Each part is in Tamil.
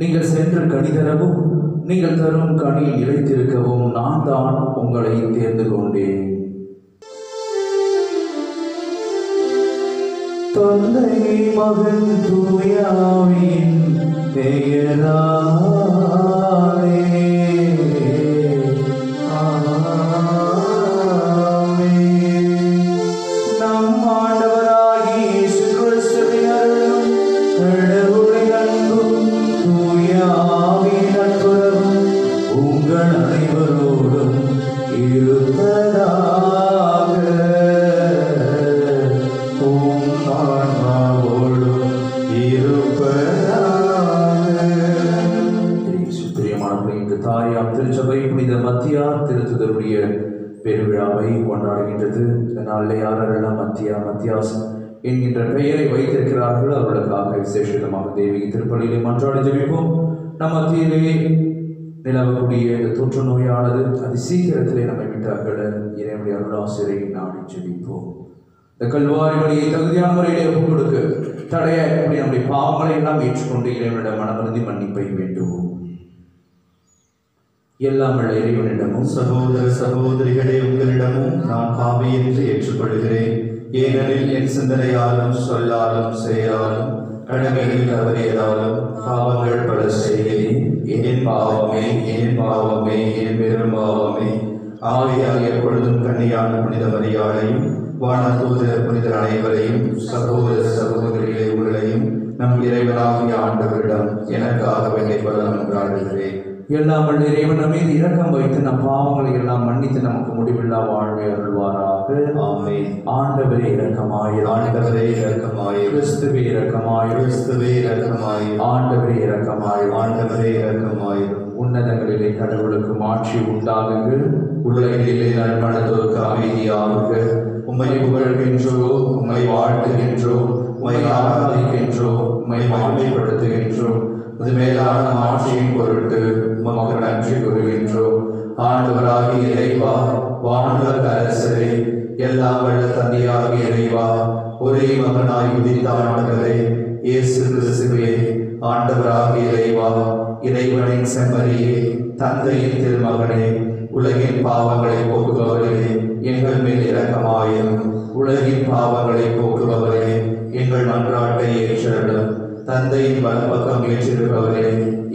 நீங்கள் சென்று கனி தரவும் நீங்கள் தரும் கனியில் நிலைத்திருக்கவும் நான் தான் உங்களை தேர்ந்து கொண்டேன். தந்தை மகன் தூய ஆவியின் பெயராலே நம் ஆண்டவராகிய இயேசு கிறிஸ்துவின் அருளும் கடவுளின் அன்பும் தூய ஆவியின் நட்புறவும் உங்கள் அனைவரோடும் இருப்பதாக. தாயாம் திருச்சபை புனித மத்தியா திருத்துதருடைய பெருவிழாவை கொண்டாடுகின்றது. இந்த நாளிலே யாரெல்லாம் மத்தியாஸ் என்கின்ற பெயரை வைத்திருக்கிறார்கள் அவர்களுக்காக விசேஷமாக தெய்வீக திருப்பலியிலே மன்றாடி ஜெபிப்போம். நம் மத்தியிலே நிலவக்கூடிய இந்த தொற்று நோயானது அதி சீக்கிரத்திலே நம்மை விட்டு அகல இறைவனுடைய அருளாசிரை நாடி ஜெபிப்போம். இந்த கல்வாரி வழியை தகுதியான முறையிலே ஒப்புக் கொடுக்க தடையாகக்கூடிய நம்முடைய பாவங்களை எல்லாம் ஏற்றுக்கொண்டு இறைவனிடம் மனமருந்தி மன்னிப்பை வேண்டுவோம். எல்லாம் உள்ள இறைவனிடமும் சகோதர சகோதரிகளே உங்களிடமும் நான் பாவி என்று ஏற்றுக்கொள்கிறேன். ஏனெனில் என் சிந்தனையாலும் சொல்லாலும் செயலாலும் கடமையில் தவறியதாலும் பாவங்கள் பல செய்தேன். என் பாவமே என் பாவமே என் பெரும் பாவமே. ஆகையால் எப்பொழுதும் கன்னியான புனித மரியாதையும் வானதூதர் புனிதர் அனைவரையும் சகோதர சகோதரிகளே உங்களையும் நம் இறைவனாகிய ஆண்டவரிடம் எனக்காக வேண்டிய பலம் என்றாடுகிறேன். எல்லாம் வல்ல இறைவன் மீது இரக்கம் வைத்து நம் பாவங்களை எல்லாம் மன்னித்து நமக்கு முடிவில்லா வாழ்வை அருள்வாராக. ஆமென். ஆண்டவரே இரக்கமாயிரும். ஆண்டவரே இரக்கமாயிரும். கிறிஸ்துவே இரக்கமாயிரும். கிறிஸ்துவே இரக்கமாயிரும். ஆண்டவரே இரக்கமாயிரும். ஆண்டவரே இரக்கமாயிரும். உன்னதங்களிலே கடவுளுக்கு மாட்சி உண்டாகுங்கள். உலகிலே நன்மனதோருக்கு அமைதியாகுக. உம்மை புகழ்கின்றோ, உம்மை வாழ்த்துகின்றோ, உம்மை ஆராதிக்கின்றோ, உம்மை மகிமைப்படுத்துகின்றோ. அது மேலான ஆட்சியின் பொருட்டு உமக்கு நன்றி கூறுகின்றோம். ஆண்டவராகிய இறைவா, வானுலக அரசரே, எல்லாம் வல்ல தந்தையாகிய இறைவா, ஒரே மகனாய் உதித்த ஆண்டவரே இயேசு கிறிஸ்துவே, ஆண்டவராகிய இறைவா, இறைவனின் செம்மறியே, தந்தையின் திருமகனே, உலகின் பாவங்களை போக்குபவரே, எங்கள் மேல் இரக்கமாயிரும். உலகின் பாவங்களை போக்குபவரே, எங்கள் மன்றாட்டை ஏற்றருளும். தந்தையின் வலப்பக்கம் ஏற்றிருப்பவரே,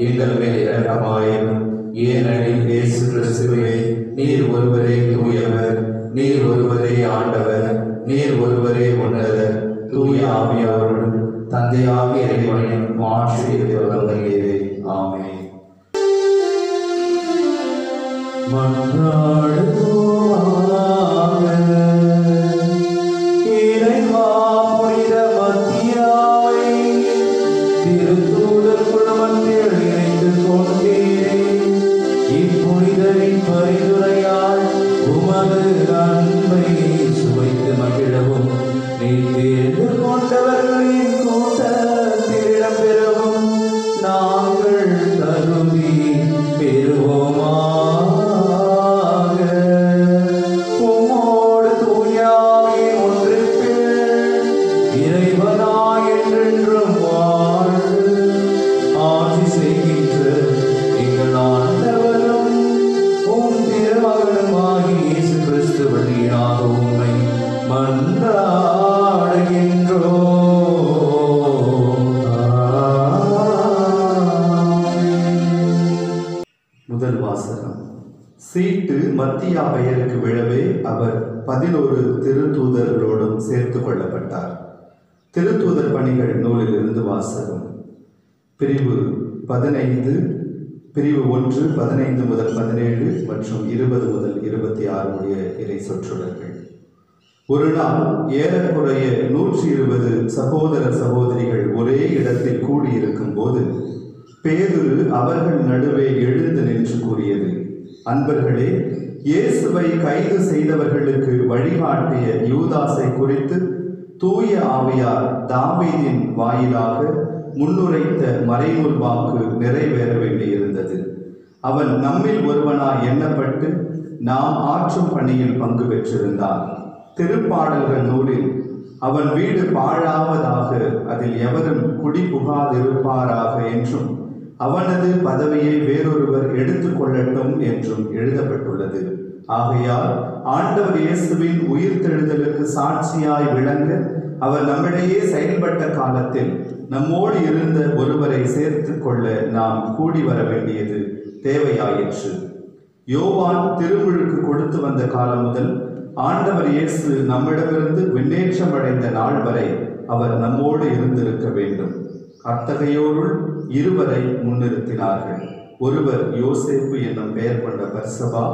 எங்கள் மேல் இரக்கமாயிரும். ஏனெனில் இயேசு கிறிஸ்துவே, நீர் ஒருவரே தூயவர், நீர் ஒருவரே ஆண்டவர், நீர் ஒருவரே உன்னதர், தூய ஆவியாரோடும் தந்தையாகிய இறைவனின் மாட்சி இருப்பவர்களே. ஆமென். இறைவா, புனித மத்தியாவை திருத்தூதர் குழுமத்தில் இணைந்து கொண்டீரே. இப்புனிதரின் பரிந்துரையால் உமது அன்பை சுவைத்து மகிழவும் நீர் தேர்ந்து கொண்டவர்களின் கூட்டத்தில் இடம்பெறவும் நாங்கள் தகுதி பெறுவோமாக. உம்மோடு தூயாவே ஒன்றிற்கு இறைவனாய் என்றென்றும் வாழ்ந்து ஆட்சி செய்கின்ற எங்கள் ஆண்டவரும் உம் திருமகனுமாகிய இயேசு கிறிஸ்து வழியாக உம்மை மன்றாடுகின்றோம். முதல் வாசகம். சீட்டு மத்தியா பெயருக்கு விழவே அவர் 11 திருத்தூதர்களோடும் சேர்த்து கொள்ளப்பட்டார். திருத்தூதர் பணிகள் நூலிலிருந்து வாசகம். பிரிவு 15, பிரிவு 1 15 முதல் 17 மற்றும் 20 முதல் 26 உடைய இறை சொற்றொடர்கள். ஒரு நாள் ஏறக்குறைய 120 சகோதர சகோதரிகள் ஒரே இடத்தில் கூடியிருக்கும் போது பேதுரு அவர்கள் நடுவே எழுந்து நின்று கூறியது, அன்பர்களே, இயேசுவை கைது செய்தவர்களுக்கு வழிகாட்டிய யூதாசை குறித்து தூய ஆவியார் தாவீதின் வாயிலாக முன்னுரைத்த மறைநூல் வாக்கு நிறைவேற வேண்டியிருந்தது. அவன் நம்மில் ஒருவனாய் எண்ணப்பட்டு நாம் ஆற்றும் பணியில் பங்கு பெற்றிருந்தான். திருப்பாடல்கள் நூலில் அவன் வீடு பாழாவதாக, அதில் எவரும் குடி புகாதிருப்பாராக என்றும், அவனது பதவியை வேறொருவர் எடுத்துக்கொள்ளட்டும் என்றும் எழுதப்பட்டுள்ளது. ஆகையால் ஆண்டவர் இயேசுவின் உயிர்த்தெழுதலுக்கு சாட்சியாய் விளங்க அவர் நம்மிடையே செயல்பட்ட காலத்தில் நம்மோடு இருந்த ஒருவரை சேர்த்து கொள்ள நாம் கூடி வர வேண்டியது தேவையாயிற்று. யோவான் திருமுழுக்கு கொடுத்து வந்த காலம் முதல் ஆண்டவர் இயேசு நம்மிடமிருந்து விண்ணேற்றம் அடைந்த நாள் வரை அவர் நம்மோடு இருந்திருக்க வேண்டும். அத்தகையோருள் இருவரை முன்னிறுத்தினார்கள். ஒருவர் யோசேப்பு என்னும் பெயர் கொண்ட பர்சபா,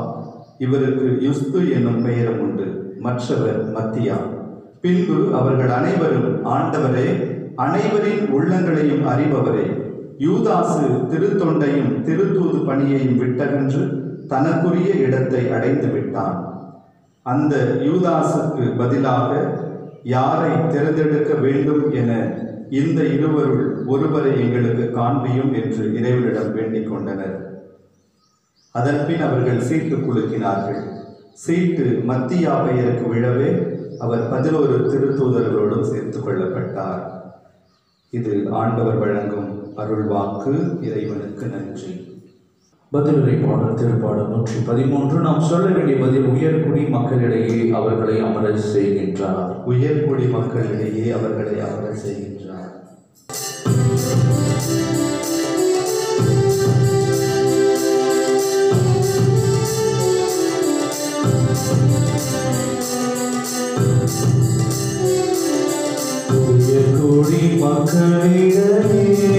இவருக்கு யுஸ்து என்னும் பெயரும் உண்டு. மற்றவர் மத்தியா. பின்பு அவர்கள் அனைவரும், ஆண்டவரே, அனைவரின் உள்ளங்களையும் அறிபவரே, யூதாசு திருத்தொண்டையும் திருத்தூது பணியையும் விட்டகன்று தனக்குரிய இடத்தை அடைந்து விட்டான். அந்த யூதாசுக்கு பதிலாக யாரை தேர்ந்தெடுக்க வேண்டும் என இந்த இருவருள் ஒருவரை எங்களுக்கு காண்பியும் என்று இறைவனிடம் வேண்டிக் கொண்டனர். அதன்பின் அவர்கள் சீட்டு குலுக்கினார்கள். சீட்டு மத்தியா பெயருக்கு விழவே அவர் 11 திருத்தூதர்களோடும் சேர்த்து கொள்ளப்பட்டார். இது ஆண்டவர் வழங்கும் அருள்வாக்கு. இறைவனுக்கு நன்றி. பதிலுரை பாடல் திருப்பாடல் 113. நாம் சொல்ல வேண்டிய பதில், உயர்குடி மக்களிடையே அவர்களை அமர செய்கின்றார். உயர்குடி மக்களிடையே அவர்களை அமர செய்கின்றார். உயர்குடி மக்களிடையே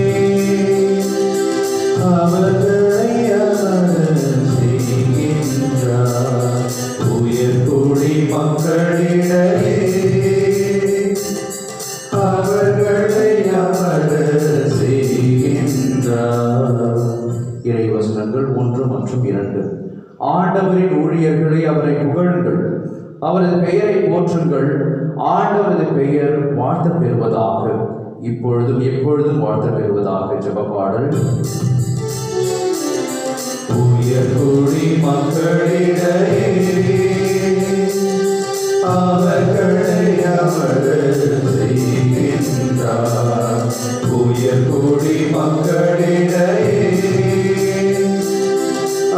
அவர்களை அமர செய்கின்றார். உயர்குடி மக்களிடையே அவர்களை அமர செய்கின்றார். இறைவசனங்கள் 1 மற்றும் 2. ஆண்டவரின் ஊழியர்களை அவரை புகழுங்கள், அவரது பெயரை போற்றுங்கள். ஆண்டவரது பெயர் வாழ்த்த பெறுவதாக, இப்பொழுதும் எப்பொழுதும் வாழ்த்த பெறுவதாக. ஜெபப்பாடல். உயர்குடி மக்களிடையே அவர்களை அமர செய்கின்றார். உயர்குடி மக்களிடையே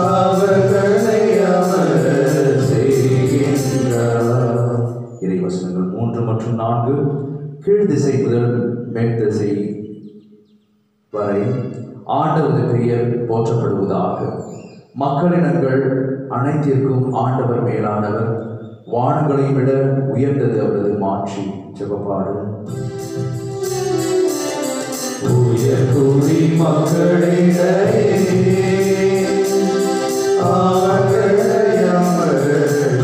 அவர்களை அமர செய்கின்றார். இறைவசனங்கள் 3 மற்றும் 4. கீழ் திசை முதல் மேல் திசை வரை ஆண்டவரது பெயர் போற்றப்படுவதாக. மக்களினங்கள் அனைத்திற்கும் ஆண்டவர் மேலானவர், வானங்களை விட உயர்ந்தது அவரது மாட்சி. ஜெபப்பாடல். உயர்குடி மக்களிடையே அவர்களை அமர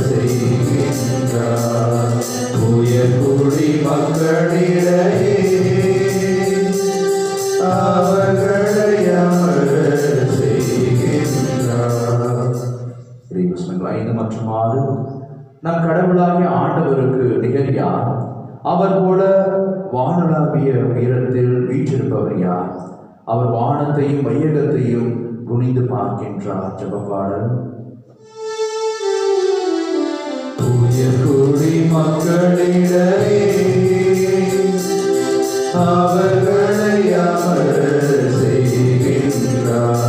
செய்கின்றார். உயர்குடி மக்களிடையே அவர்களை அமர செய்கின்றார். இறைவசனங்கள் 5 மற்றும் 6. நம் கடவுளாகிய ஆண்டவருக்கு நிகர் யார்? அவர் போல வானளாவிய உயரத்தில் வீற்றிருப்பவர் யார்? அவர் வானத்தையும் வையகத்தையும் குனிந்து பார்க்கின்றார். ஜெபப்பாடல். உயர்குடி மக்களிடையே அவர்களை அமர செய்கின்றார்.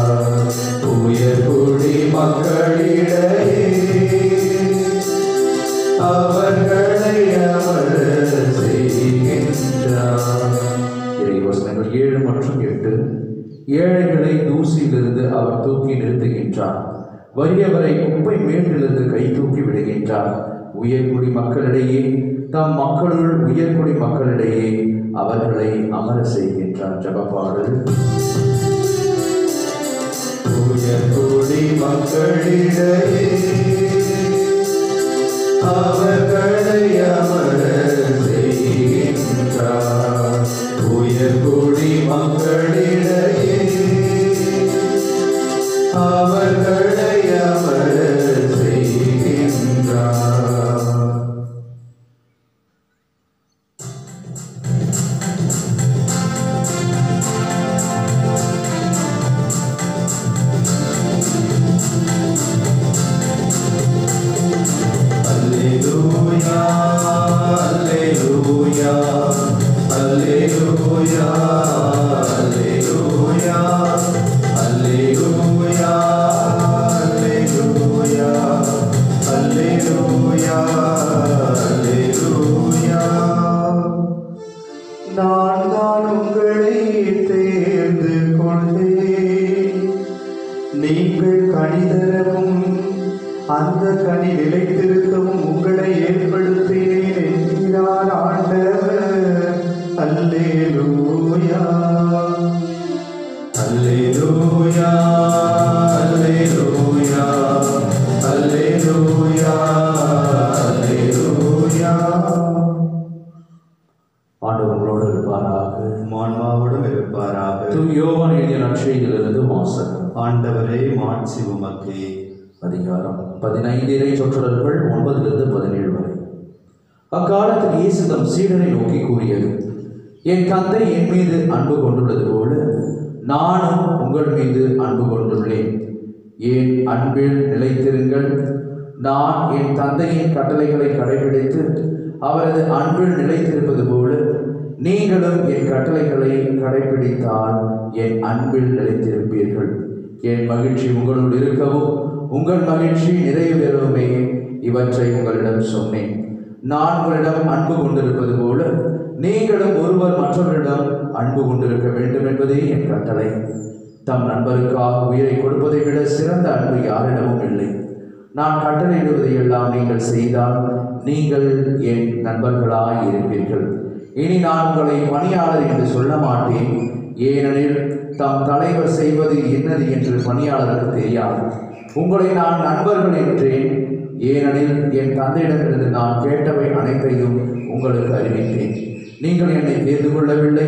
உயர்குடி மக்களிடையே அவர்களை அமர செய்கின்றார். இறைவசனங்கள் 7 மற்றும் 8. ஏழைகளை தூசியிலிருந்து அவர் தூக்கி நிறுத்துகின்றார், வறியவரை குப்பை மேட்டிலிருந்து கை தூக்கி விடுகின்றார். உயர்குடி மக்களிடையே, தம் மக்களுள் உயர்குடி மக்களிடையே அவர்களை அமர செய்கின்றார். ஜெபப்பாடல். உயர்குடி மக்களிடையே அவர்களை அமர செய்கின்றார். உயர்குடி மக்களிடையே அவர்களை அமர செய்கின்றார். நீங்கள் கனி தரவும் அந்த கனி நிலைத்திருக்கவும் உங்களை ஏற்படுத்தினேன் என்கிறார் ஆண்டவர். அல்லேலூயா அல்லேலூயா அல்லேலூயா அல்லேலூயா அல்லேலூயா. ஆண்டவர்களோடு இருப்பாராக, மான்மாவோடும் இருப்பாராக. யோவான் எழுதிய நற்செய்தியிலிருந்து வாசகம். ஆண்டவரே மாட்சி உமக்கே. அதிகாரம் 15 சொற்றொடர்கள் 9-17 வரை. அக்காலத்தில் இயேசு தம் சீடரை நோக்கி கூறியது, என் தந்தை என் மீது அன்பு கொண்டுள்ளது போல நானும் உங்கள் மீது அன்பு கொண்டுள்ளேன். என் அன்பில் நிலைத்திருங்கள். நான் என் தந்தையின் கட்டளைகளை கடைபிடித்து அவரது அன்பில் நிலைத்திருப்பது போல நீங்களும் என் கட்டளைகளை கடைபிடித்தால் என் அன்பில் நிலைத்திருப்பீர்கள். என் மகிழ்ச்சி உங்களுள் இருக்கவும் உங்கள் மகிழ்ச்சி நிறைவேறவுமே இவற்றை உங்களிடம் சொன்னேன். நான் உங்களிடம் அன்பு கொண்டிருப்பது போல நீங்களும் ஒருவர் மற்றவரிடம் அன்பு கொண்டிருக்க வேண்டும் என்பதே என் கட்டளை. தம் நண்பருக்காக உயிரை கொடுப்பதை விட சிறந்த அன்பு யாரிடமும் இல்லை. நான் கட்டளையிடுவதையெல்லாம் நீங்கள் செய்தால் நீங்கள் என் நண்பர்களாய் இருப்பீர்கள். இனி நான் உங்களை பணியாளர் என்று சொல்ல மாட்டேன், ஏனெனில் தம் தலைவர் செய்வது என்னது என்று பணியாளருக்கு தெரியாது. உங்களை நான் நண்பர்கள் என்றேன், ஏனெனில் என் தந்தையிடமிருந்து நான் கேட்டவை அனைத்தையும் உங்களுக்கு அறிவித்தேன். நீங்கள் என்னை தேர்ந்து கொள்ளவில்லை,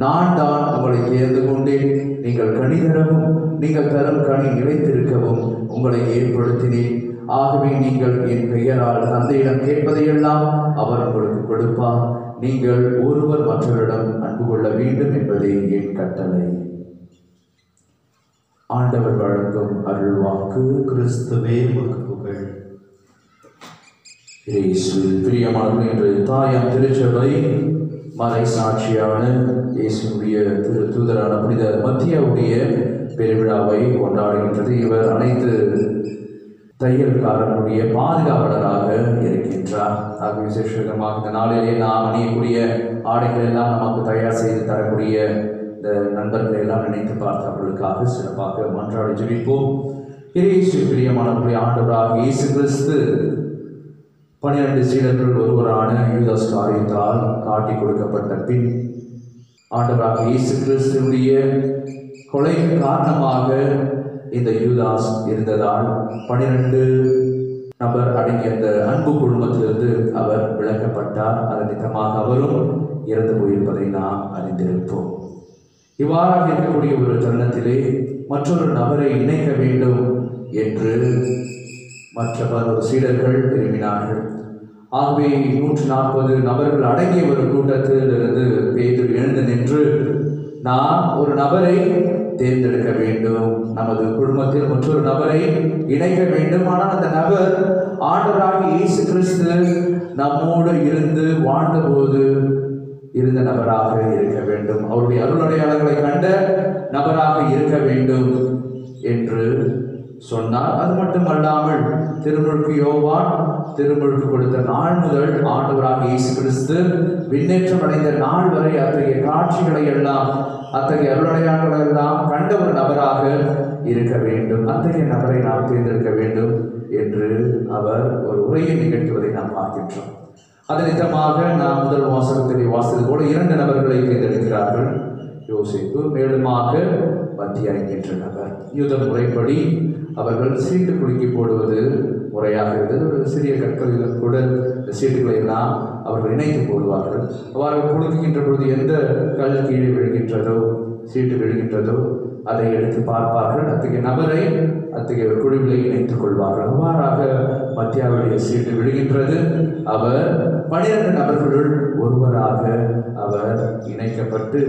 நான் தான் உங்களை தேர்ந்து கொண்டேன். நீங்கள் கனி தரவும் நீங்கள் தரும் கனி நிலைத்திருக்கவும் உங்களை ஏற்படுத்தினேன். ஆகவே நீங்கள் என் பெயரால் தந்தையிடம் கேட்பதையெல்லாம் அவர் உங்களுக்கு கொடுப்பார். நீங்கள் ஒருவர் மற்றவரிடம் அன்பு கொள்ள வேண்டும் என்பதே என் கட்டளை. ஆண்டவர் வழங்கும் அருள்வாக்கு. கிறிஸ்துவே உமக்கு புகழ். இயேசுவில் பிரியமானவர்களே, இன்று தாயாம் திருச்சபை மறை சாட்சியான இயேசுடைய திரு தூதரான புனித மத்தியாவுடைய பெருவிழாவை கொண்டாடுகின்றது. இவர் அனைத்து தையல்காரனுடைய பாதுகாவலராக இருக்கின்றார். ஆக விசேஷமாக இந்த நாளிலே நாம் அணியக்கூடிய ஆடைகள் எல்லாம் நமக்கு தயார் செய்து தரக்கூடிய இந்த நண்பர்களை எல்லாம் நினைத்து பார்த்து அவர்களுக்காக சிறப்பாக மன்றாடி ஜெபிப்போம். இயேசு பிரியமானவர்களே, ஆண்டவராக இயேசு கிறிஸ்து 12 சீடர்கள் ஒருவரான யூதாஸ் காரியத்தால் காட்டி கொடுக்கப்பட்ட பின் ஆண்டவராக இயேசு கிறிஸ்துடைய கொலைக்கு காரணமாக இந்த யூதாஸ் இருந்ததால் 12 நபர் அடங்கிய அந்த அன்பு குழுமத்திலிருந்து அவர் விலக்கப்பட்டார். அதன் நிமித்தமாக அவரும் இறந்து போயிருப்பதை நாம் அறிந்திருப்போம். இவ்வாறாக இருக்கக்கூடிய ஒரு தருணத்திலே மற்றொரு நபரை இணைக்க வேண்டும் என்று மற்ற 11 சீடர்கள் விரும்பினார்கள். ஆகவே 140 நபர்கள் அடங்கிய ஒரு கூட்டத்திலிருந்து பேதுரு எழுந்து நின்று, நாம் ஒரு நபரை தேர்ந்தெடுக்க வேண்டும், நமது குடும்பத்தில் மற்றொரு நபரை இணைக்க வேண்டும். ஆனால் அந்த நபர் ஆண்டவராக இயேசு கிறிஸ்து நம்மோடு இருந்து வாழ்ந்தபோது இருந்த நபராக இருக்க வேண்டும், அவருடைய அருளடையாளங்களை கண்ட நபராக இருக்க வேண்டும் என்று சொன்னார். அது மட்டுமல்லாமல் திருமுழுக்கு யோவான் திருமுழுக்கு கொடுத்த நாள் முதல் ஆண்டவராக இயேசு கிறிஸ்து விண்ணேற்றம் அடைந்த நாள் வரை அத்தகைய காட்சிகளை எல்லாம் அத்தகைய அருளடையாளங்களை எல்லாம் கண்ட ஒரு நபராக இருக்க வேண்டும், அத்தகைய நபரை நாம் தேர்ந்தெடுக்க வேண்டும் என்று அவர் ஒரு உரையை நிகழ்த்துவதை நாம் பார்க்கின்றோம். அதன் நிமித்தமாக நாம் முதல் வாசகத்திலே வாசித்தது போல 2 நபர்களை தேர்ந்தெடுக்கிறார்கள். யோசேப்பு, மேலுமாக மத்தியா என்கின்ற நபர். யூத முறைப்படி அவர்கள் சீட்டு குலுக்கி போடுவது முறையாக இருந்தது. சிறிய கற்களில் கூட இந்த சீட்டுகளை எல்லாம் அவர்கள் இணைத்து போடுவார்கள். அவ்வாறு குலுக்குகின்ற பொழுது எந்த கல் கீழே விழுகின்றதோ, சீட்டு விழுகின்றதோ அதை எடுத்து பார்ப்பார்கள். அத்தகைய நபரை அத்தகைய குழுவிலை இணைத்துக் கொள்வார்கள். அவ்வாறாக மத்தியாவுடைய சீட்டு விழுகின்றது. அவர் 12 நபர்களுள் ஒருவராக அவர் இணைக்கப்பட்டு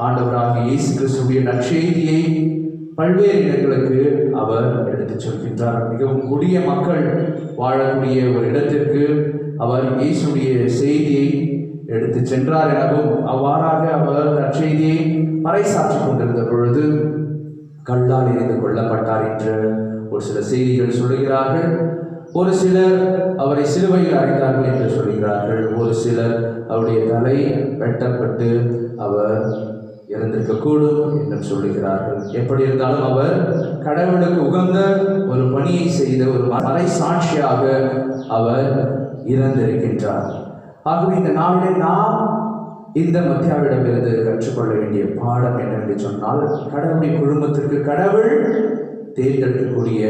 ஆண்டவராக இயேசு கிறிஸ்துவின் நற்செய்தியை பல்வேறு இடங்களுக்கு அவர் எடுத்துச் சொல்கின்றார். மிகவும் கொடிய மக்கள் வாழக்கூடிய ஒரு இடத்திற்கு அவர் இயேசுடைய செய்தியை எடுத்து சென்றார் எனவும், அவ்வாறாக அவர் நற்செய்தியை பறைசாற்றிக் கொண்டிருந்த பொழுது கல்லால் எறிந்து கொல்லப்பட்டார் என்று ஒரு சில செய்திகள் சொல்லுகிறார்கள். ஒரு சிலர் அவரை சிலுவையில் அறைந்தார்கள் என்று சொல்கிறார்கள். ஒரு சிலர் அவருடைய தலை வெட்டப்பட்டு அவர் இறந்திருக்கக்கூடும் என்று சொல்லுகிறார்கள். எப்படி இருந்தாலும் அவர் கடவுளுக்கு உகந்த ஒரு பணியை செய்த ஒரு மறை சாட்சியாக அவர் இறந்திருக்கின்றார். ஆகவே இந்த நாளிலே நாம் இந்த மத்தியாவிடமிருந்து கற்றுக்கொள்ள வேண்டிய பாடம் என்னவென்று சொன்னால், கடவுளுடைய குடும்பத்திற்கு கடவுள் தேர்ந்தெடுக்கக்கூடிய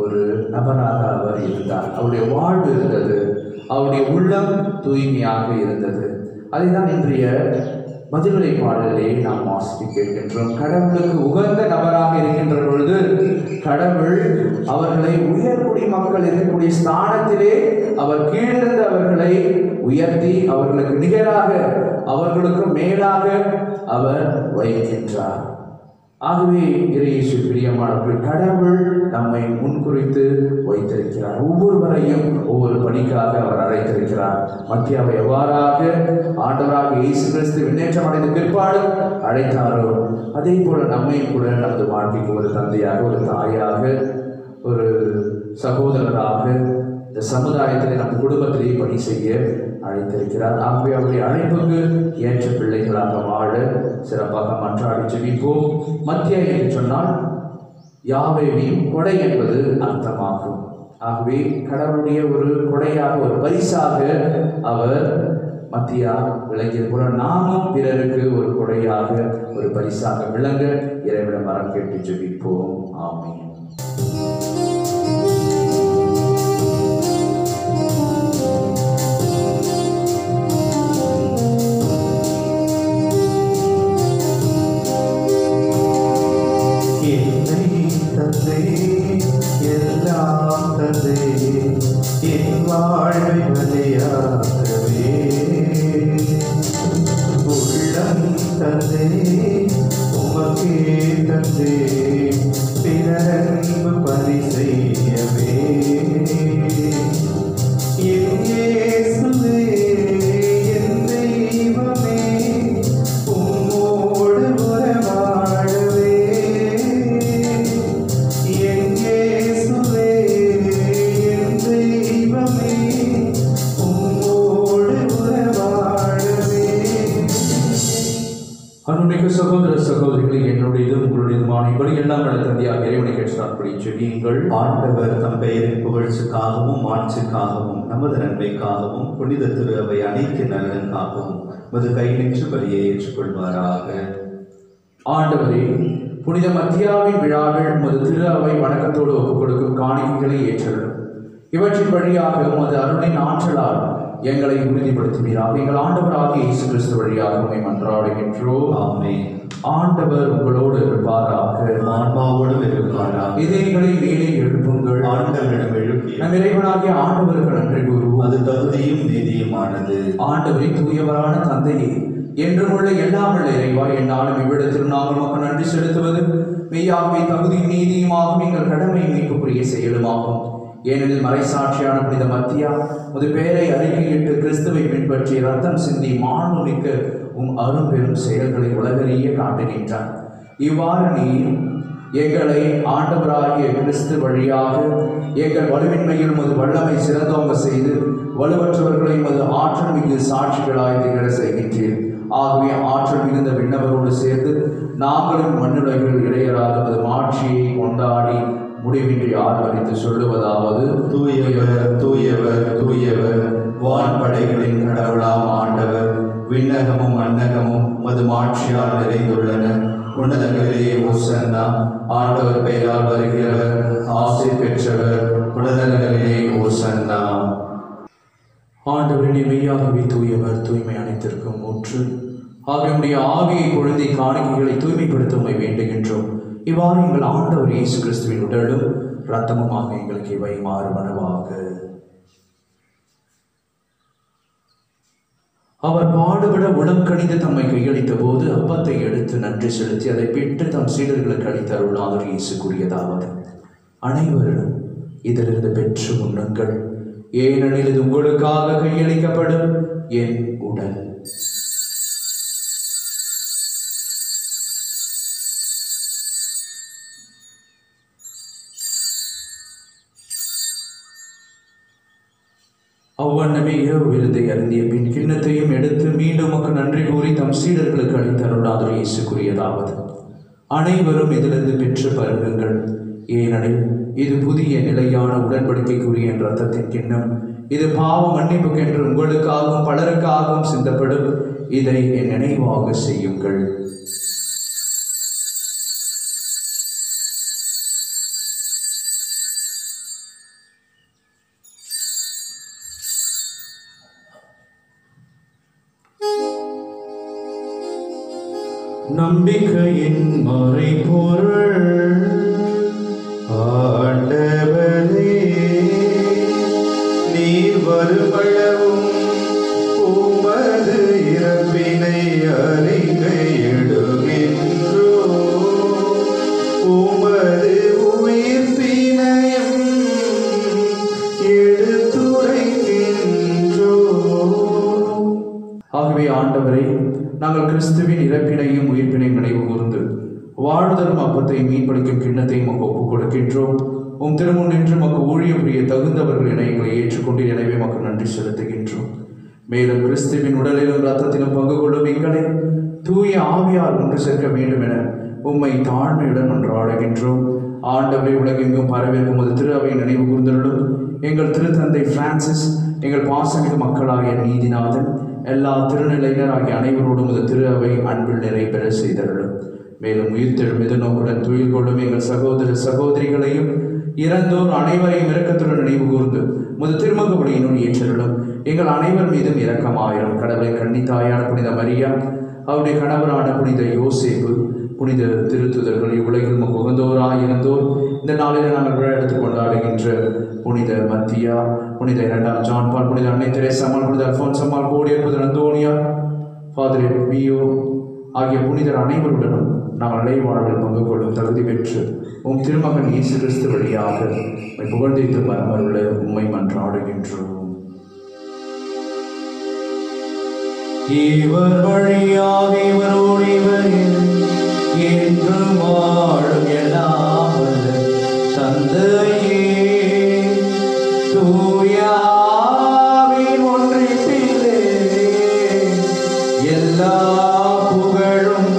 ஒரு நபராக அவர் இருந்தார். அவருடைய வாழ்வு இருந்தது, அவருடைய உள்ளம் தூய்மையாக இருந்தது. அதைதான் இன்றைய மதுரை பாடலிலே நாம் வாசித்து கேட்கின்றோம். கடவுளுக்கு உகந்த நபராக இருக்கின்ற பொழுது கடவுள் அவர்களை உயர்குடி மக்கள் இருக்கக்கூடிய ஸ்தானத்திலே அவர் கீழிருந்து அவர்களை உயர்த்தி அவர்களுக்கு நிகராக அவர்களுக்கு மேலாக அவர் வைக்கின்றார். ஆகவே இறையேசு பிரியமானவர்கள், கடவுள் நம்மை முன்குறித்து வைத்திருக்கிறார். ஒவ்வொருவரையும் ஒவ்வொரு பணிக்காக அவர் அழைத்திருக்கிறார். மத்தியாவை எவ்வாறாக ஆண்டவராக இயேசு கிறிஸ்து விண்ணேற்றம் அடைந்த பிற்பாடு அழைத்தாரோ, அதே போல நம்மை கூட நமது வாழ்க்கைக்கு ஒரு தந்தையாக, ஒரு தாயாக, ஒரு சகோதரராக இந்த சமுதாயத்தில் நம் குடும்பத்திலே பணி செய்ய அழைத்திருக்கிறார். ஆகவே அவருடைய அழைப்புக்கு ஏற்ற பிள்ளைகளாக வாழ சிறப்பாக மன்றாடி ஜெபிப்போம். மத்தியா என்று சொன்னால் யாவேவின் கொடை என்பது அர்த்தமாகும். ஆகவே கடவுளுடைய ஒரு கொடையாக, ஒரு பரிசாக அவர் மத்தியா விளங்கிய போல நாமும் பிறருக்கு ஒரு கொடையாக, ஒரு பரிசாக விளங்க இறைவனிடம் வரம் கேட்டு ஜெபிப்போம். ஆமென். எல்லாம் தந்தே என் வாழ்வை வழியாகவே உள்ளம் தந்தே உமக்கே தந்தே பிறன்பு பணி செய்யவே என் இயேசுவே என் தெய்வமே உம்மோடு உறவாடவே என் இயேசுவே என் தெய்வமே உம்மோடு உறவாடவே. அன்புமிகு சகோதர சகோதரிகளை, என்னுடையதும் உங்களுடையதுமான இப்படி எல்லாம் தந்தையாக இறைவனை கேட்கிறார்படி ஜெபியுங்கள். ஆண்டவர் தம் பெயரின் புகழ்ச்சிக்காகவும் மாட்சிக்காகவும் நமது நன்மைக்காகவும் புனித திரு அவை அனைத்து நலனுக்காகவும் மது கை நின்று பலியை ஏற்றுக்கொள்வாராக. ஆண்டவரே, புனித மத்தியாவின் விழாவில் உமது திரு அவை வணக்கத்தோடு ஒப்புக் கொடுக்கும் காணிக்கைகளை ஏற்றலும். இவற்றின் வழியாக உமது அருளின் ஆற்றலால் எங்களை உறுதிப்படுத்துவீராக. எங்கள் ஆண்டவராகிய இயேசு கிறிஸ்து வழியாக உம்மை மன்றாடுகின்றோம். ஆமென். ஆண்டவர் உங்களோடு இருப்பாராக, ஆன்மாவோடும் இருப்பாராக. இதயங்களை மேலே எழுப்புங்கள். ஆண்டவரிடம் எழுப்பி நம் இறைவனாகிய ஆண்டவருக்கு நன்றி கூறுவோம். அது தகுதியும் நீதியுமானது. ஆண்டவரே, தூயவரான தந்தையே, என்றும் உள்ள எல்லாம் உள்ள இறைவா, என்னாலும் இவ்விடத்தில் நாங்கள் மக்கள் நன்றி செலுத்துவது மெய்யாகவே தகுதியும் நீதியுமாகும், எங்கள் கடமை மீட்புக்குரிய செயலுமாகும். ஏனெனில் மறைசாட்சியான புனித மத்தியா உமது பெயரை அறிக்கையிட்டு கிறிஸ்துவை பின்பற்றி ரத்தம் சிந்தி மாண்புமிக்க அரும்பெரும் செயல்களை உலகறிய காட்டுகின்றார். இவ்வாறு நீர் எங்களை ஆண்டவராகிய கிறிஸ்து வழியாக எங்கள் வலுவின்மையில் உமது வல்லமை சிறந்தோங்க செய்து வலுவற்றவர்களை உமது ஆற்றல் மிகு சாட்சிகளாய் திகழ செய்கின்றீர். ஆகவே ஆற்றல் மிகுந்த விண்ணவரோடு சேர்ந்து நாங்களும் மண்ணுலகில் இடையராத உமது மாட்சியை கொண்டாடி முடிவின்றி ஆர்வரித்து சொல்லுவதாவது: தூயவர் தூயவர் தூயவர், வான்படைகளின் கடவுளாம் ஆண்டவர், விண்ணகமும் மண்ணகமும் உமது மாட்சியால் நிறைந்துள்ளன. உன்னதங்களிலே ஓசன்னா. ஆண்டவர் பெயரால் வருகிறவர் ஆசை பெற்றவர், உன்னதங்களிலே ஓசன்னா. ஆண்டவரின் மெய்யாகவே தூயவர், தூய்மை அனைத்திற்கும் ஊற்று. ஆகிய ஆவியை பொழுந்தி காணிக்கைகளை தூய்மைப்படுத்த உம்மை வேண்டுகின்றோம். இவ்வாறு எங்கள் ஆண்டவர் இயேசு கிறிஸ்துவின் உடலும் இரத்தமுமாக எங்களுக்கு இவை மாறுவனவாக. அவர் பாடுபட உளம் கணிந்து தம்மை கையளித்த போது அப்பத்தை எடுத்து நன்றி செலுத்தி அதை பெற்று தம் சீடர்களுக்கு அளித்த அருளாளர் இயேசு கூறியதாவது: அனைவரும் இதிலிருந்து பெற்று உண்ணுங்கள், ஏனெனில் இது உங்களுக்காக கையளிக்கப்படும் என் உடல். அவ்வண்ணமே இரவு விருந்தை அருந்திய பின் கிண்ணத்தையும் எடுத்து மீண்டும் உமக்கு நன்றி கூறி தம் சீடர்களுக்கு அளித்த அருளாதர் இயேசுக்குரியதாவது. அனைவரும் இதிலிருந்து பெற்று பருகுங்கள், ஏனெனில் இது புதிய நிலையான உடன்படிக்கைக்குரிய என் இரத்தத்தின் கிண்ணம். இது பாவ மன்னிப்புக்கென்று உங்களுக்காகவும் பலருக்காகவும் சிந்தப்படும். இதை என் நினைவாக செய்யுங்கள். நம்பிக்கையின் மறைபொருள் ஆண்டவரே, நீர் வருமளவும் உமது இறப்பினை அறிக்கையிடுகின்றோ, உமது உயிர்ப்பினையும் எடுத்துரைக்கின்றோ. ஆகவே ஆண்டவரே, நாங்கள் கிறிஸ்துவின் இறப்பினையும் உயிர்ப்பினையும் நினைவு கூர்ந்து வாழ்தரும் அப்பத்தை மீன்பளிக்கும் கிண்ணத்தையும் ஒப்புக் கொடுக்கின்றோம். உம் திருமுன் நின்று மக்கு ஊழியம் புரிய தகுந்தவர்கள் என எங்களை ஏற்றுக்கொண்டு எனவே மக்கு நன்றி செலுத்துகின்றோம். மேலும் கிறிஸ்துவின் உடலிலும் இரத்தத்திலும் பங்கு கொள்ளும் எங்களை தூய ஆவியால் ஒன்று சேர்க்க வேண்டும் என உம்மை தாழ்மையுடன் ஒன்றாடுகின்றோம். ஆண்டவரை உலகெங்கும் பரவிருக்கும் ஒரு திரு அவை நினைவு கூர்ந்தருளும். எங்கள் திருத்தந்தை பிரான்சிஸ், எங்கள் பாசமிகு மக்களாகிய நீதிநாதன், எல்லா திருநிலையினர் ஆகிய அனைவரோடும் ஒரு திரு அவை அன்பில் நிறைவேற செய்தருளும். மேலும் உயிர்த்தெழும் எதிர்நோக்குடன் துயில் கொள்ளும் எங்கள் சகோதர சகோதரிகளையும் இறந்தோர் அனைவரையும் இரக்கத்துடன் நினைவு கூர்ந்து முது திருமகபடியினுள் ஏற்றருளும். எங்கள் அனைவர் மீதும் இரக்கமாயிரும். கடவுளை கன்னித்தாயான புனித மரியா, அவருடைய கணவரான புனித யோசேப்பு, புனித திருத்துதர்கள், இவ்வுலகில் உகந்தோராய் இருந்தோர், இந்த நாளில் நாங்கள் விழா எடுத்துக் கொண்டாடுகின்ற புனித மத்தியா, புனித 2ஆம் ஜான் பால், புனித அன்னை தெரேசாமால், புனித அல்போன்சம்மாள், கோடியர், புனித அந்தோனியா, ஃபாதர் பியோ ஆகிய புனிதர் அனைவருடனும் நாங்கள் இறைவாழ்வில் பங்கு கொள்ளும் தகுதி பெற்று உம் திருமகன் இயேசு கிறிஸ்து வழியாக புகழ்ந்தேத்து மரமருள உம்மை மன்றாடுகின்றோம். இவர் வழியாக இவரோடு இவரில் என்றும் வாழும் எல்லாம் வல்ல தந்தையே, தூய ஆவியின் ஒன்றிப்பிலே எல்லா புகழும்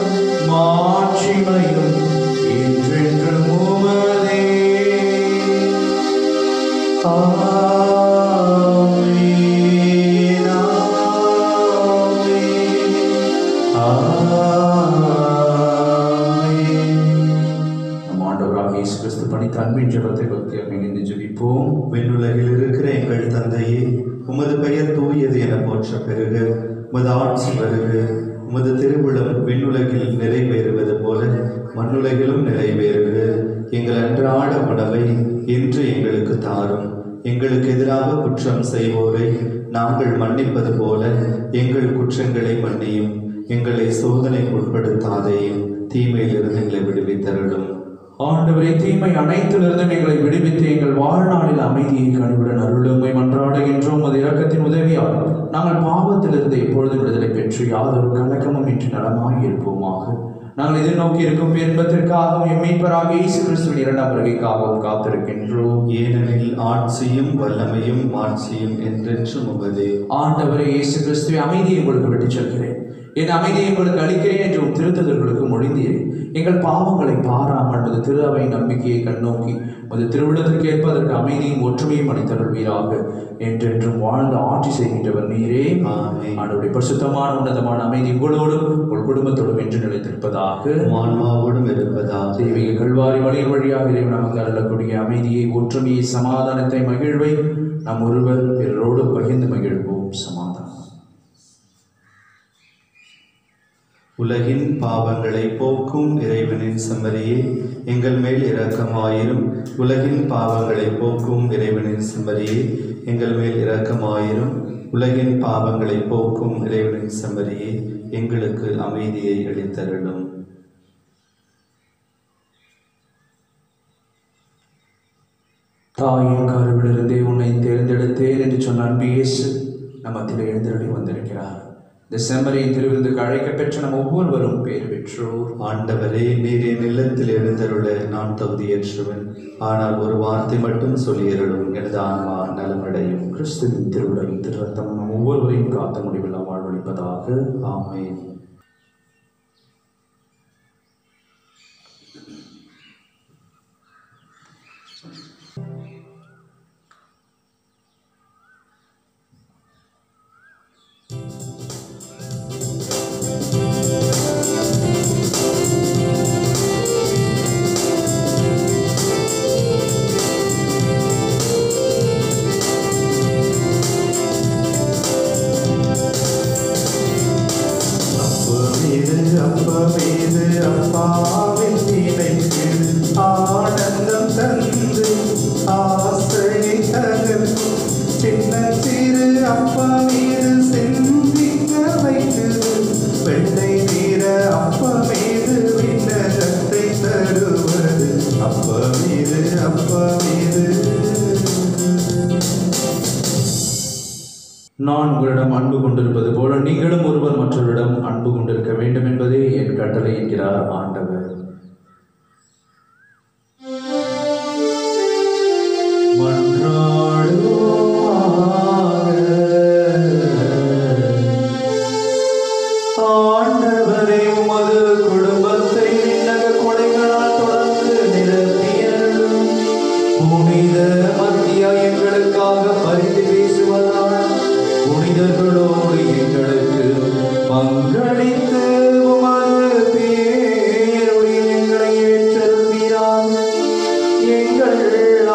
மாட்சிமையும் என்றென்றும் உமதே. அன்பின் ஜெபத்தை பக்தியாக இணைந்து ஜெபிப்போம். விண்ணுலகில் இருக்கிற எங்கள் தந்தையே, உமது பெயர் தூயது என போற்ற பெருக, உமது ஆட்சி வருக, உமது திருவுளம் விண்ணுலகில் நிறைவேறுவது போல மண்ணுலகிலும் நிறைவேறுக. எங்கள் அன்றாட உணவை இன்று எங்களுக்கு தாரும். எங்களுக்கு எதிராக குற்றம் செய்வோரை நாங்கள் மன்னிப்பது போல எங்கள் குற்றங்களை மன்னியும். எங்களை சோதனைக்கு உட்படுத்தாதையும், தீமையிலிருந்து எங்களை விடுவித்தருளும். ஆண்டவரே, தீமை அனைத்திலிருந்தும் எங்களை விடுவித்து எங்கள் வாழ்நாளில் அமைதியை கனிவுடன் அருளுமை மன்றாடுகின்றோம். அது இரக்கத்தின் உதவியால் நாங்கள் பாவத்திலிருந்து எப்பொழுதும் விடுதலை பெற்று யாதொரு கலக்கமும் இன்றி நலமாய் இருப்போமாக. நாங்கள் எதிர்நோக்கி இருக்கும் இன்பத்திற்காகவும் எம்மீட்பராக இயேசு கிறிஸ்துவின் 2ஆம் வருகைக்காகவும் காத்திருக்கின்றோம். ஏனெனில் ஆட்சியும் வல்லமையும் மாட்சியும் என்றென்றும் உமதே. ஆண்டவரே இயேசு கிறிஸ்துவை, அமைதியை உங்களுக்கு விட்டுச் செல்கிறேன், என் அமைதியை உங்களுக்கு அளிக்கிறேன் என்று திருத்ததர்களுக்கு மொழிந்தீரே. எங்கள் பாவங்களை பாராமல் மது திரு அவை நம்பிக்கையை கண்ணோக்கி மது திருவிழத்திற்கு ஏற்பதற்கு அமைதியும் ஒற்றுமையும் அளித்தருள்வீராக. என்றென்றும் வாழ்ந்து ஆட்சி செய்கின்றவர் நீரே. ஆண்டவருடைய பரிசுத்தமான உன்னதமான அமைதி உங்களோடும் உங்கள் குடும்பத்தோடும் என்று நிலைத்திருப்பதாக, ஆன்மாவோடும் இருப்பதாக. தெய்வீக கல்வாரி வழியின் வழியாக இறைவன் நமக்கு அருளக்கூடிய அமைதியை, ஒற்றுமையை, சமாதானத்தை, மகிழ்வை நம் ஒருவர் பிறரோடு பகிர்ந்து மகிழ்வோம். சமாதானம். உலகின் பாவங்களை போக்கும் இறைவனின் செம்மறியே, எங்கள் மேல் இரக்கமாயிரும். உலகின் பாவங்களை போக்கும் இறைவனின் செம்மறியே, எங்கள் மேல் இரக்கமாயிரும். உலகின் பாவங்களை போக்கும் இறைவனின் செம்மறியே, எங்களுக்கு அமைதியை அளித்தருளும். தாயின் கருவிலிருந்தே உன்னை தேர்ந்தெடுத்தேன் என்று சொன்ன அன்பு இயேசு நம்மத்திலே எழுந்தருளி வந்திருக்கிறார். இந்த செம்மறியின் திருவிருந்துக்கு அழைக்க பெற்ற நம் ஒவ்வொருவரும் பேர் பெற்றோர். ஆண்டவரே, நீர் என் இல்லத்தில் எழுந்தருள நான் தகுதியற்றவன். ஆனால் ஒரு வார்த்தை மட்டும் சொல்லியருளும், எனது ஆன்மா நலமடையும். கிறிஸ்துவின் திருவுடல் திரு ரத்தம் நம் ஒவ்வொருவரையும் காத்த முடிவில்லா வாழ்வளிப்பதாக. ஆமென். அப்பமேது அப்பாவின் நினைக்கு ஆனந்தம் தந்து ஆசையை தகர்க்கும் சின்ன சிறு அப்பமேது சிந்திக்க வைத்தது வெள்ளை நீர அப்பமேது விண்ணகத்தை தருவது அப்பமேது அப்பமேது. நான் உங்களிடம் அன்பு கொண்டிருப்பது போல நீங்களும் ஒருவர் மற்றவரிடம் அன்பு கொண்டிருக்க வேண்டும் என்பதே என் கட்டளை என்கிறார் ஆண்டவர். ஆண்டவரே, உமது குடும்பத்தை விண்ணக கொடைகளால் தொடர்ந்து நிரப்பியருளும். புனித மத்தியா எங்களுக்காக பரிந்து பேசுவதால் புனிதர்களோடு எங்களுக்கு பங்களித்து உமது பேருடைய எங்களை ஏற்றருள்வீராக. எங்கள்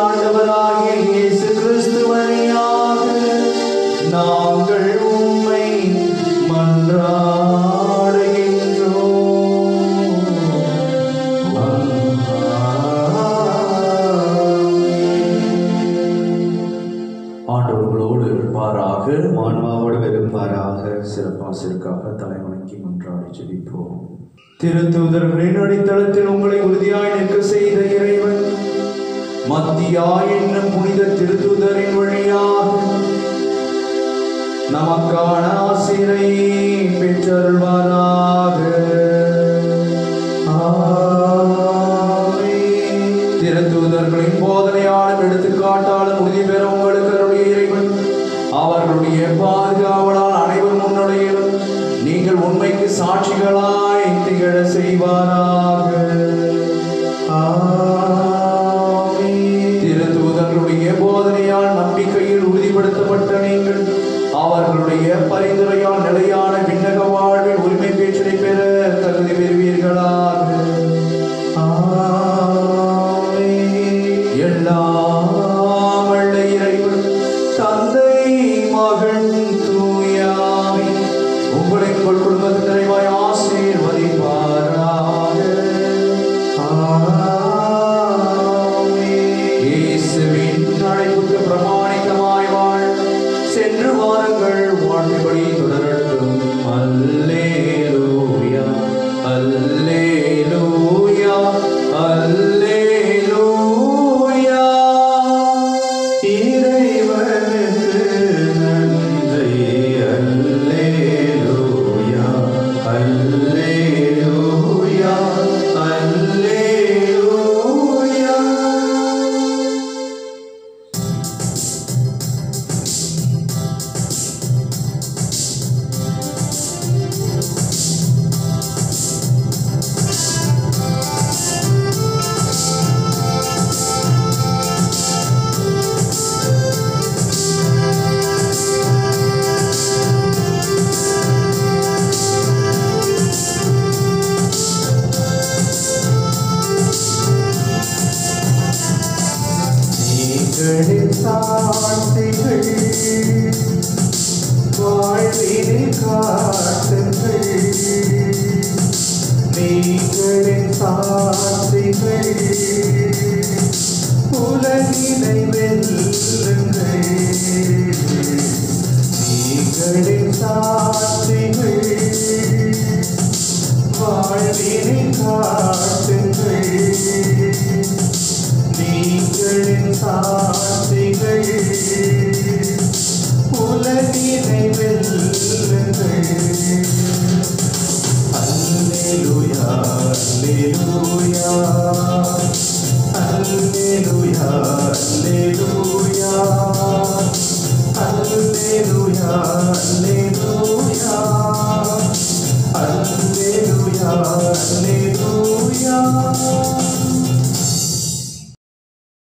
ஆண்டவராகிய இயேசு கிறிஸ்து வழியாக நாங்கள் உம்மை மன்றாடுகின்றோம். ஆண்டவர்களோடு இருப்பாராக, ஆன்மாவோடு வெறுப்பாராக. சிறப்பாசிற்காக தலைவணங்கி மன்றாடி ஜெபிப்போம். திருத்தூதர்களின் அடித்தளத்தில் உங்களை உறுதியாய் நிற்க செய்த இறைவன் மத்தியா என்னும் புனித திருத்தூதரின் வழியாக நமக்கான ஆசிரை பெற்றருள்வாராக. திருத்தூதர்களின் போதனையாலும் எடுத்துக்காட்டாலும் உறுதி பெற உங்களுக்கு அருளிய இறைவன் அவர்களுடைய பாதுகாவலால் அனைவர் முன்னிலையிலும் நீங்கள் உண்மைக்கு சாட்சிகளாய் திகழ செய்வாராக. திருத்தூதர்களுடைய போதனையால் நம்பிக்கையில் உறுதிப்படுத்தப்பட்ட நீங்கள் அவர்களுடைய பரிந்துரையால் நிலையான விண்ணக வாழ்வில் உரிமை பேச்சினை பெற தகுதி பெறுவீர்களாக. எல்லாம் வல்ல இறைவன் தந்தை மகன் தூயாவி உங்களை உங்கள் குடும்பத்தின் நிறைவாய் ஆசீர்வதிப்பாராக. இயேசுவின் அழைப்புக்கு பிரமாணிக்கமாய் வாழ் சென்று வாருங்கள், வாழ்க்கைப்படி தொடரட்டும். அல்லேலூயா அல்லேலூயா அல்லேலூயா. இறைவனுக்கு நன்றி. அல்லேலூயா அல்லேலூயா அல்லேலூயா. சாட்சிகள் வாழ்வினில் காட்டுங்கள். நீங்களின் சாட்சிகள் உலகினை வெல்லுங்கள். நீங்களின் சாட்சிகள் வாழ்வினில் காட்டுங்கள். நீங்களின் சாட்சிகள் உலகினை வெல்லுங்கள். அல்லேலூயா அல்லேலூயா அல்லேலூயா. Alleluia, Alleluia.